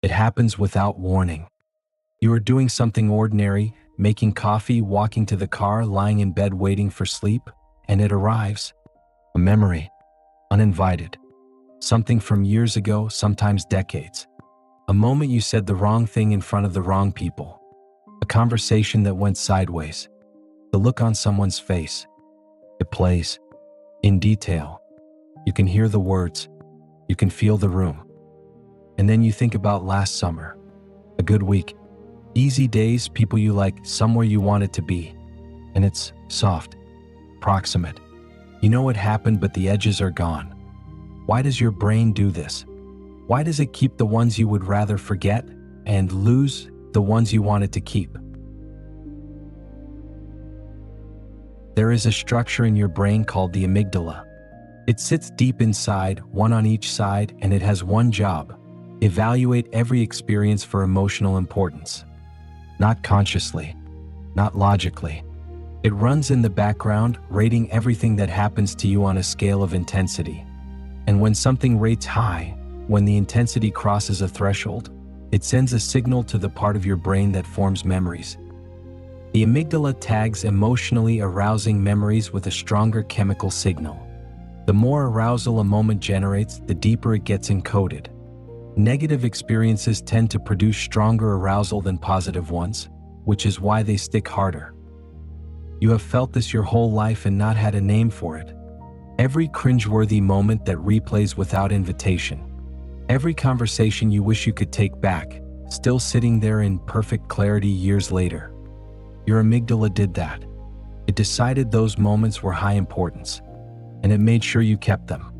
It happens without warning. You are doing something ordinary, making coffee, walking to the car, lying in bed waiting for sleep, and it arrives. A memory, uninvited. Something from years ago, sometimes decades. A moment you said the wrong thing in front of the wrong people. A conversation that went sideways. The look on someone's face. It plays. In detail. You can hear the words. You can feel the room. And then you think about last summer. A good week. Easy days, people you like, somewhere you wanted to be. And it's soft. Proximate. You know what happened, but the edges are gone. Why does your brain do this? Why does it keep the ones you would rather forget and lose the ones you wanted to keep? There is a structure in your brain called the amygdala. It sits deep inside, one on each side, and it has one job: evaluate every experience for emotional importance. Not consciously, not logically. It runs in the background, rating everything that happens to you on a scale of intensity. And when something rates high, when the intensity crosses a threshold, it sends a signal to the part of your brain that forms memories. The amygdala tags emotionally arousing memories with a stronger chemical signal. The more arousal a moment generates, the deeper it gets encoded. Negative experiences tend to produce stronger arousal than positive ones, which is why they stick harder. You have felt this your whole life and not had a name for it. Every cringeworthy moment that replays without invitation. Every conversation you wish you could take back, still sitting there in perfect clarity years later. Your amygdala did that. It decided those moments were high importance, and it made sure you kept them.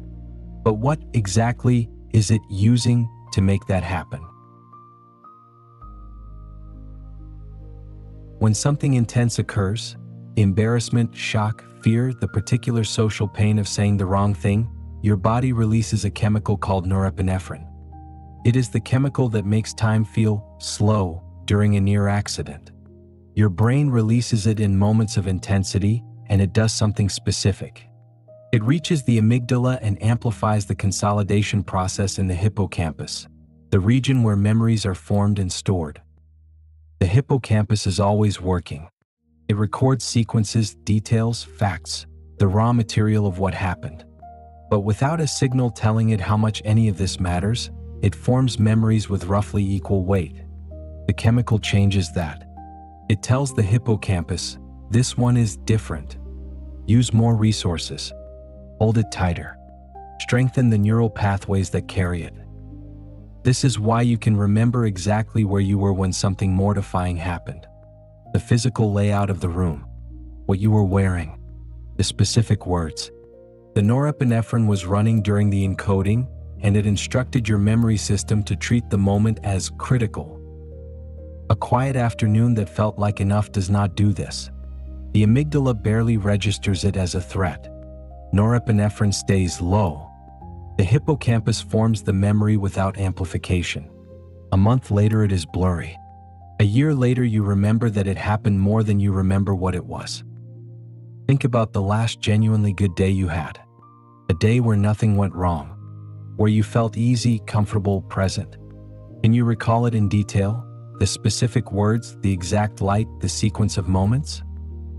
But what exactly is it using to make that happen? When something intense occurs, embarrassment, shock, fear, the particular social pain of saying the wrong thing, your body releases a chemical called norepinephrine. It is the chemical that makes time feel slow during a near accident. Your brain releases it in moments of intensity, and it does something specific. It reaches the amygdala and amplifies the consolidation process in the hippocampus, the region where memories are formed and stored. The hippocampus is always working. It records sequences, details, facts, the raw material of what happened. But without a signal telling it how much any of this matters, it forms memories with roughly equal weight. The chemical changes that. It tells the hippocampus, this one is different. Use more resources. Hold it tighter. Strengthen the neural pathways that carry it. This is why you can remember exactly where you were when something mortifying happened. The physical layout of the room, what you were wearing, the specific words. The norepinephrine was running during the encoding, and it instructed your memory system to treat the moment as critical. A quiet afternoon that felt like enough does not do this. The amygdala barely registers it as a threat. Norepinephrine stays low. The hippocampus forms the memory without amplification. A month later it is blurry. A year later you remember that it happened more than you remember what it was. Think about the last genuinely good day you had. A day where nothing went wrong. Where you felt easy, comfortable, present. Can you recall it in detail? The specific words, the exact light, the sequence of moments?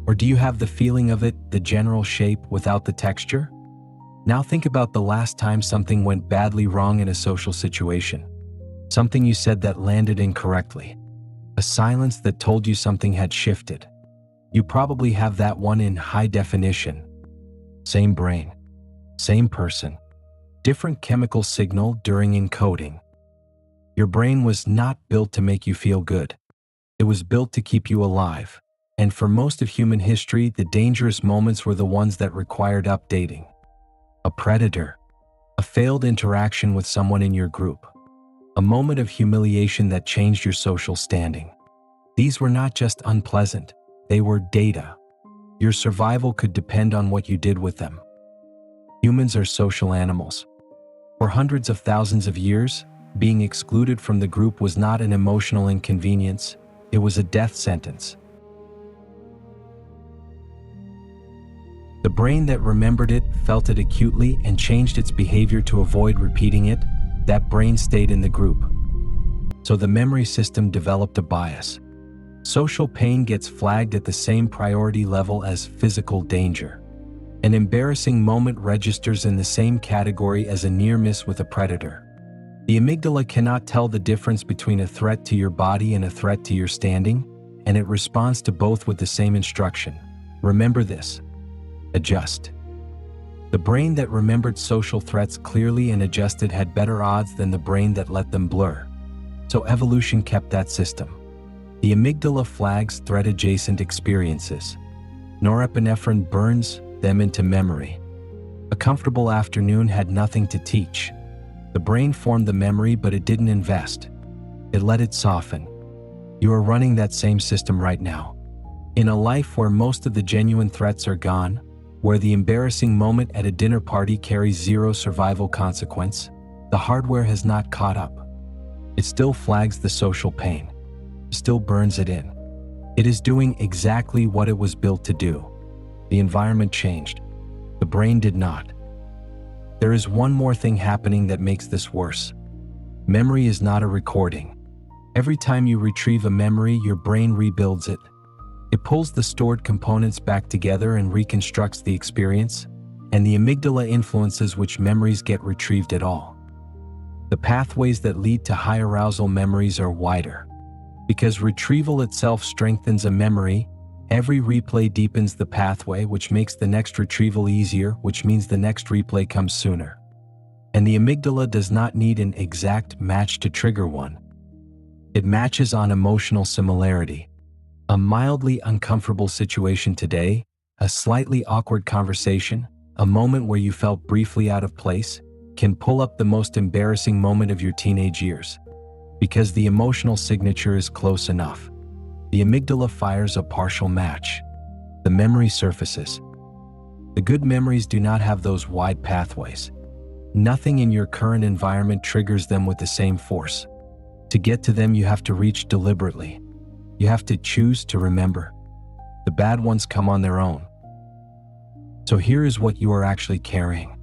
Or do you have the feeling of it, the general shape, without the texture? Now think about the last time something went badly wrong in a social situation. Something you said that landed incorrectly. A silence that told you something had shifted. You probably have that one in high definition. Same brain. Same person. Different chemical signal during encoding. Your brain was not built to make you feel good. It was built to keep you alive. And for most of human history, the dangerous moments were the ones that required updating. A predator. A failed interaction with someone in your group. A moment of humiliation that changed your social standing. These were not just unpleasant, they were data. Your survival could depend on what you did with them. Humans are social animals. For hundreds of thousands of years, being excluded from the group was not an emotional inconvenience, it was a death sentence. The brain that remembered it, felt it acutely, and changed its behavior to avoid repeating it, that brain stayed in the group. So the memory system developed a bias. Social pain gets flagged at the same priority level as physical danger. An embarrassing moment registers in the same category as a near miss with a predator. The amygdala cannot tell the difference between a threat to your body and a threat to your standing, and it responds to both with the same instruction. Remember this. Adjust. The brain that remembered social threats clearly and adjusted had better odds than the brain that let them blur. So evolution kept that system. The amygdala flags threat-adjacent experiences. Norepinephrine burns them into memory. A comfortable afternoon had nothing to teach. The brain formed the memory, but it didn't invest. It let it soften. You are running that same system right now. In a life where most of the genuine threats are gone, where the embarrassing moment at a dinner party carries zero survival consequence, the hardware has not caught up. It still flags the social pain, still burns it in. It is doing exactly what it was built to do. The environment changed. The brain did not. There is one more thing happening that makes this worse. Memory is not a recording. Every time you retrieve a memory, your brain rebuilds it. It pulls the stored components back together and reconstructs the experience, and the amygdala influences which memories get retrieved at all. The pathways that lead to high-arousal memories are wider. Because retrieval itself strengthens a memory, every replay deepens the pathway, which makes the next retrieval easier, which means the next replay comes sooner. And the amygdala does not need an exact match to trigger one. It matches on emotional similarity. A mildly uncomfortable situation today, a slightly awkward conversation, a moment where you felt briefly out of place, can pull up the most embarrassing moment of your teenage years. Because the emotional signature is close enough. The amygdala fires a partial match. The memory surfaces. The good memories do not have those wide pathways. Nothing in your current environment triggers them with the same force. To get to them, you have to reach deliberately. You have to choose to remember. The bad ones come on their own. So here is what you are actually carrying.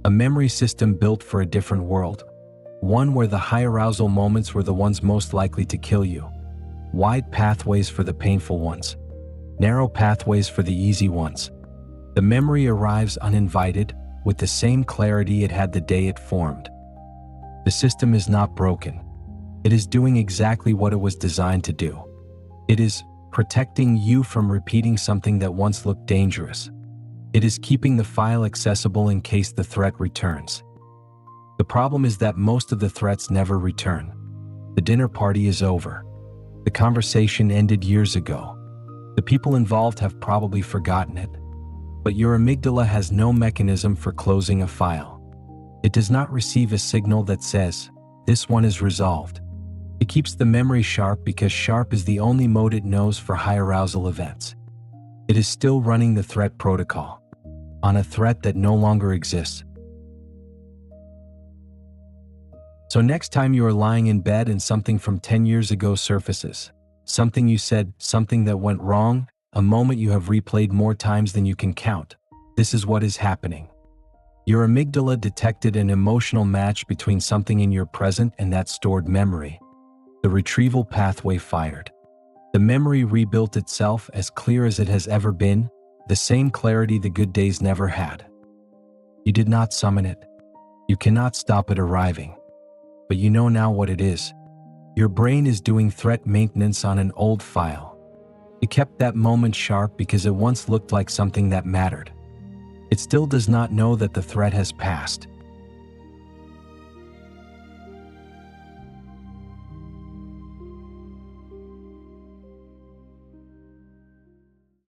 A memory system built for a different world. One where the high-arousal moments were the ones most likely to kill you. Wide pathways for the painful ones. Narrow pathways for the easy ones. The memory arrives uninvited, with the same clarity it had the day it formed. The system is not broken. It is doing exactly what it was designed to do. It is protecting you from repeating something that once looked dangerous. It is keeping the file accessible in case the threat returns. The problem is that most of the threats never return. The dinner party is over. The conversation ended years ago. The people involved have probably forgotten it. But your amygdala has no mechanism for closing a file. It does not receive a signal that says, "This one is resolved." It keeps the memory sharp because sharp is the only mode it knows for high-arousal events. It is still running the threat protocol on a threat that no longer exists. So next time you are lying in bed and something from 10 years ago surfaces, something you said, something that went wrong, a moment you have replayed more times than you can count, this is what is happening. Your amygdala detected an emotional match between something in your present and that stored memory. The retrieval pathway fired. The memory rebuilt itself as clear as it has ever been, the same clarity the good days never had. You did not summon it. You cannot stop it arriving. But you know now what it is. Your brain is doing threat maintenance on an old file. It kept that moment sharp because it once looked like something that mattered. It still does not know that the threat has passed.